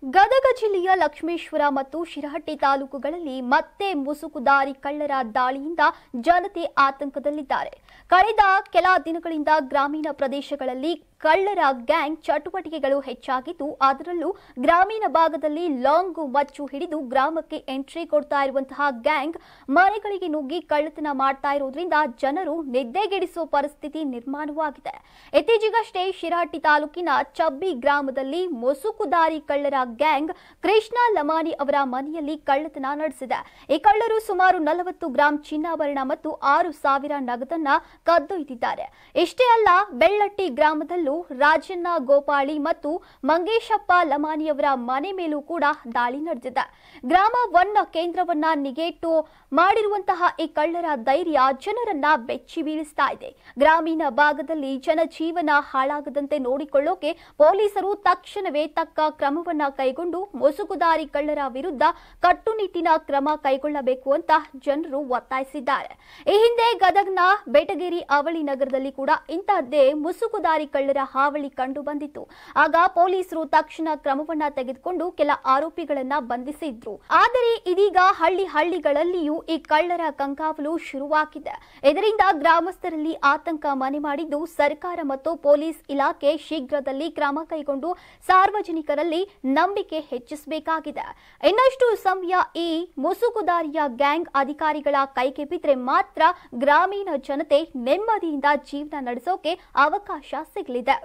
ಗದಗ ಜಿಲ್ಲೆಯ ಲಕ್ಷ್ಮೇಶ್ವರ ಮತ್ತು ಶಿರಹಟ್ಟಿ ತಾಲೂಕುಗಳಲ್ಲಿ ಮತ್ತೆ ಮುಸುಕುದಾರಿ ಕಳ್ಳರ ದಾಳಿಯಿಂದ ಜನತೆ ಆತಂಕದಲ್ಲಿದ್ದಾರೆ. ಕಳೆದ ಕೆಲ ದಿನಗಳಿಂದ ಗ್ರಾಮೀಣ ಪ್ರದೇಶಗಳಲ್ಲಿ ಕಳ್ಳರ ಗ್ಯಾಂಗ್ ಚಟುವಟಿಕೆಗಳು ಹೆಚ್ಚಾಗಿದ್ದು, ಅದರಲ್ಲೂ ಗ್ರಾಮೀಣ ಭಾಗದಲ್ಲಿ ಲಾಂಗು ಮಚ್ಚು ಹಿಡಿದು ಗ್ರಾಮಕ್ಕೆ ಎಂಟ್ರಿ ಕೊಡ್ತಾ ಇರುವಂತಹ ಗ್ಯಾಂಗ್ ಮನೆಗಳಿಗೆ ನುಗ್ಗಿ ಕಳ್ಳತನ ಮಾಡ್ತಾ ಇರೋದ್ರಿಂದ ಜನರು ನಿದ್ದೆಗೆಡಿಸುವ ಪರಿಸ್ಥಿತಿ ನಿರ್ಮಾಣವಾಗಿದೆ. ಇತ್ತೀಚೆಗಷ್ಟೇ ಶಿರಹಟ್ಟಿ ತಾಲೂಕಿನ ಚಬ್ಬಿ ಗ್ರಾಮದಲ್ಲಿ ಮುಸುಕುದಾರಿ ಕಳ್ಳರ ಗ್ಯಾಂಗ್ ಕೃಷ್ಣ ಲಮಾನಿ ಅವರ ಮನೆಯಲ್ಲಿ ಕಳ್ಳತನ ನಡೆಸಿದೆ. ಈ ಕಳ್ಳರು ಸುಮಾರು 40 ಗ್ರಾಂ ಚಿನ್ನಾಭರಣ ಮತ್ತು 6,000 ನಗದನ್ನ ಕದ್ದೊಯ್ದಿದ್ದಾರೆ. ಇಷ್ಟೇ ಅಲ್ಲ, ಬೆಳ್ಳಟ್ಟಿ ಗ್ರಾಮದಲ್ಲೂ ರಾಜಣ್ಣ ಗೋಪಾಳಿ ಮತ್ತು ಮಂಗೇಶಪ್ಪ ಲಮಾನಿಯವರ ಮನೆ ಮೇಲೂ ಕೂಡ ದಾಳಿ ನಡೆದಿದೆ. ಗ್ರಾಮ 1 ಕೇಂದ್ರವನ್ನ ನಿಗೇಟು ಮಾಡಿರುವಂತಹ ಈ ಕಳ್ಳರ ಧೈರ್ಯ ಜನರನ್ನ ಬೆಚ್ಚಿ ಬೀಳಿಸ್ತಾ ಇದೆ. ಗ್ರಾಮೀಣ ಭಾಗದಲ್ಲಿ ಜನಜೀವನ ಹಾಳಾಗದಂತೆ ನೋಡಿಕೊಳ್ಳೋಕೆ ಪೊಲೀಸರು ತಕ್ಷಣವೇ ತಕ್ಕ ಕ್ರಮವನ್ನ ಕೈಗೊಂಡು ಮುಸುಕುದಾರಿ ಕಳ್ಳರ ವಿರುದ್ಧ ಕಟ್ಟುನಿಟ್ಟಿನ ಕ್ರಮ ಕೈಗೊಳ್ಳಬೇಕು ಅಂತ ಜನರು ಒತ್ತಾಯಿಸಿದ್ದಾರೆ. ಈ ಹಿಂದೆ ಗದಗ್ನ ಬೇಟಗೇರಿ ಅವಳಿ ನಗರದಲ್ಲಿ ಕೂಡ ಇಂತಹದ್ದೇ ಮುಸುಕುದಾರಿ ಕಳ್ಳರ ಹಾವಳಿ ಕಂಡು ಬಂದಿತ್ತು. ಆಗ ಪೊಲೀಸರು ತಕ್ಷಣ ಕ್ರಮವನ್ನ ತೆಗೆದುಕೊಂಡು ಕೆಲ ಆರೋಪಿಗಳನ್ನ ಬಂಧಿಸಿದ್ರು. ಆದರೆ ಇದೀಗ ಹಳ್ಳಿಗಳಲ್ಲಿಯೂ ಈ ಕಳ್ಳರ ಕಂಕಾವಲು ಶುರುವಾಗಿದೆ. ಇದರಿಂದ ಗ್ರಾಮಸ್ಥರಲ್ಲಿ ಆತಂಕ ಮನೆ ಮಾಡಿದ್ದು, ಸರ್ಕಾರ ಮತ್ತು ಪೊಲೀಸ್ ಇಲಾಖೆ ಶೀಘ್ರದಲ್ಲಿ ಕ್ರಮ ಕೈಗೊಂಡು ಸಾರ್ವಜನಿಕರಲ್ಲಿ ನಂಬಿಕೆ ಹೆಚ್ಚಿಸಬೇಕಾಗಿದೆ. ಇನ್ನಷ್ಟು ಸಮಯ ಈ ಮುಸುಕುದಾರಿಯ ಗ್ಯಾಂಗ್ ಅಧಿಕಾರಿಗಳ ಕೈಗೆ ಬಿದ್ದರೆ ಮಾತ್ರ ಗ್ರಾಮೀಣ ಜನತೆ ನೆಮ್ಮದಿಯಿಂದ ಜೀವನ ನಡೆಸೋಕೆ ಅವಕಾಶ ಸಿಗಲಿದೆ.